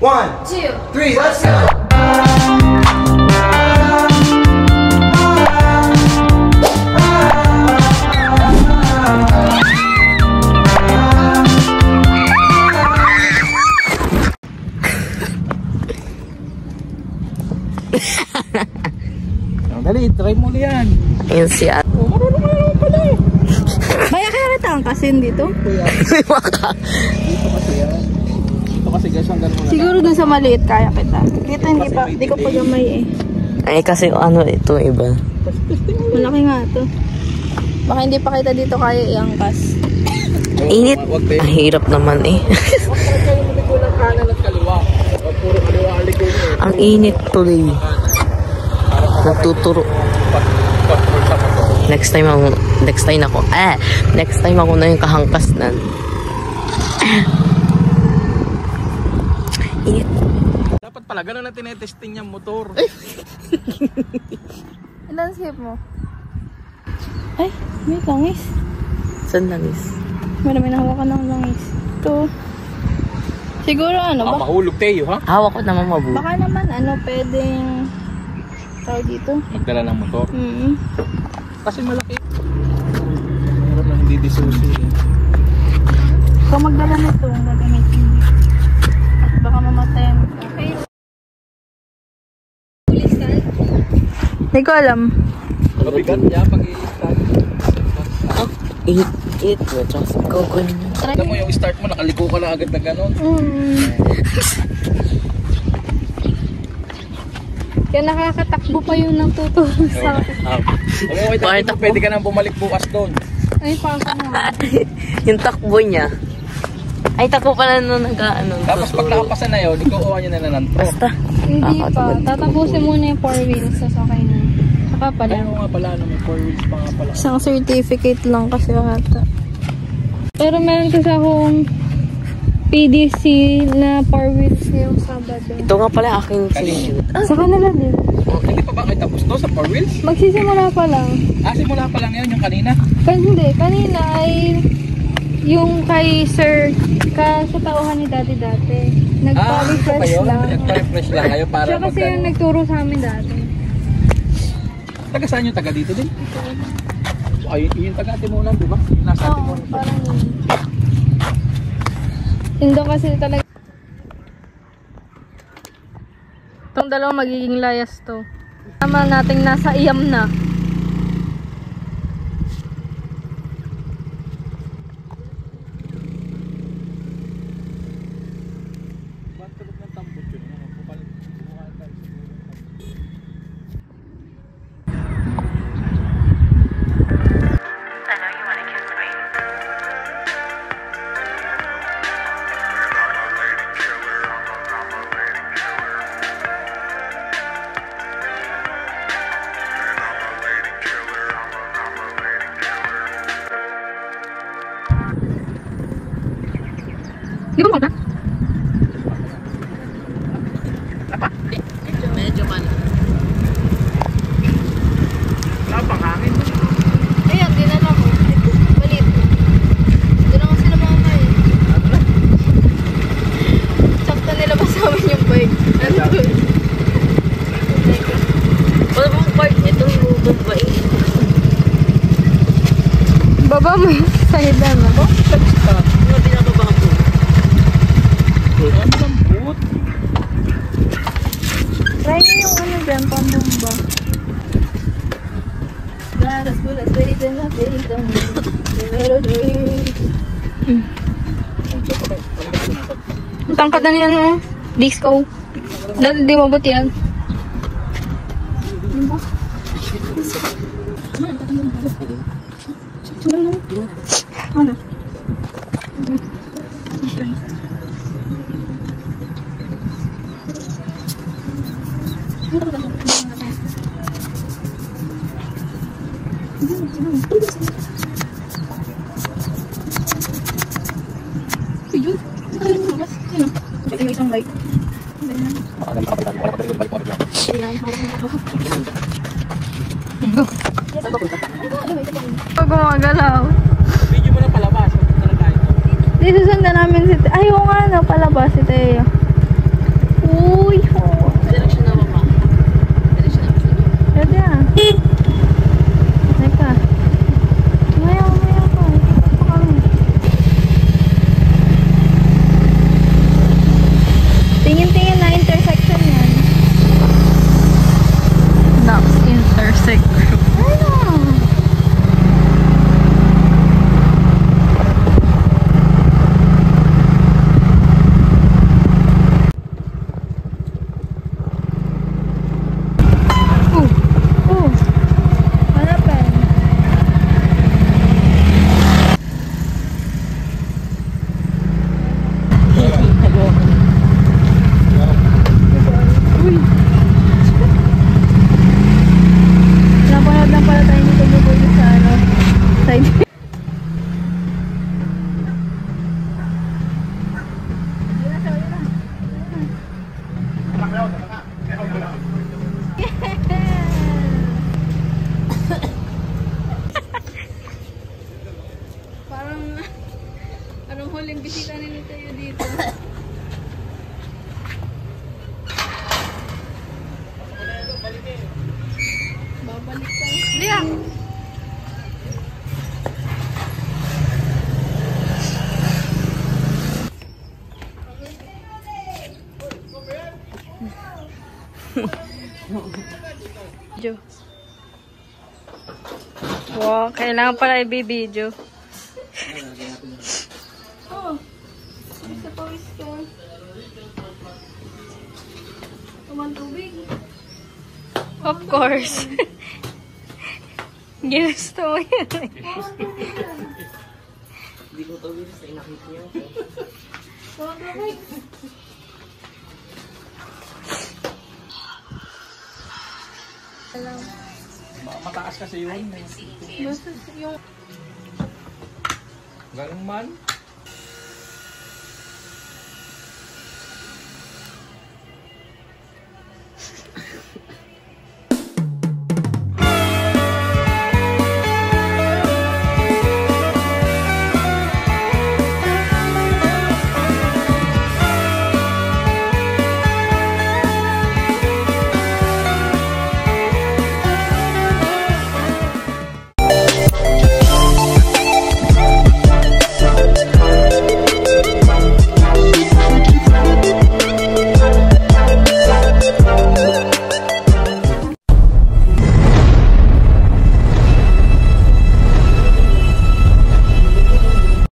One, two, three, let's go! Dali, try mo yan. Ayun siya. Oh, marunong pala eh. Baya kaya kita ang kasin dito? May maka. Dito kasi yan. Dito kasi guys, hanggang muna. Siguro dun sa maliit kaya kita. Dito hindi ko pa gamay eh. Ay kasi ano ito iba. Malaki nga to. Baka hindi pa kita dito kaya iangkas. Init. Ang hirap naman eh. Huwag kayo maligo ng kanan at kaliwa. Puro kaliwa aligo nyo. Ang init tuloy. Natuturo. Next time ako na yung kahangkas nan. Init. Dapat pala ganun na tinetesting yung motor. Ilan sip mo? Ay, may langis. Saan langis? May nahawakan ng langis. Ito. Siguro ano ba? Mahulog tayo ha? Hawak ko naman mabuti. Baka naman pwedeng tawag dito. Magdala ng motor. Kasi malaki. Meron na hindi disusi. Kung magdala nito, gagamitin. At baka mamatay mo. Okay. Hindi ko alam. Mabigat niya pag i-start. Init. Gagawin mo. Alam mo yung start mo, nakaliko ka na agad na gano'n. Kaya nakakatakbo pa yung nagtuturo sa akin. Okay, pwede ka nang bumalik bukas doon. Ay, pasa na. Yung takbo niya. Ay, takbo pala nung nag-ano. Tapos pag nakapasa na yun, ikuha niya na nananto. Basta. Hindi pa. Tatapusin muna yung 4 wheels. So, okay na. Saka pala. Ayaw nga pala, may 4 wheels pa nga pala. Isang certificate lang kasi ata. Pero meron kasi akong PDC na 4 wheels yung Sabado. Ito nga pala aking sinushoot. Sa kanila din. Hindi pa ba kayo tapos to sa 4 wheels? Magsisimula pa lang. Simula pa lang yun yung kanina. Hindi. Kanina ay yung kay Sir sa tauhan ni Daddy dati. Nag-refresh lang. Nag-refresh lang kayo para siya kasi yung nagturo sa amin dati. Taga saan yung taga dito din? Ay, yung taga Timonan, di ba? Nasa Timonan. Parang yun. Hindi kasi talaga. Itong dalawang magiging layas to. Tama nating nasa iyam na. Di ba maganda? Medyo man. Lapang hangin. Ayan, dinala ko. Balit. Doon ako sila mga eh. Sakta nila ba sa amin yung bike? Ano doon? Wala bang part nito yung bumbain? Baba mo yung sahidan ako. Mga binababa ko. Ano ang boot? Try nyo yung ano dyan, pambumba. Garas bulas, pwede na, pwede na. Tangkad na niyan, no? Disco. Dati di mabot yan. Ano? gumagalaw. Video mo na palabas. Talaga ito. Di susundan namin si Teo. Ay, oo nga, no, palabas si Teo. Uy, oh. Direksyon na mama. Direksyon na mama. Pwede ah. Teka. Maya pa. Ikot pa kami. Tingin-tingin na intersection yan. Next intersection. Ano? Harapan. Uy. Napanood lang pala tayo nito dito sa ano. Side. Parang huling bisita nila tayo dito. Babalik tayo. Liya! Video. Wow, kailangan pala i-video. Oh, isa pawis ka. Tuman tubig. Of course. Ginusto mo yan. Hindi ko tawid sa inakit niya. Tuman tubig. Mataas kasi yun. Basta yung... Ganun man.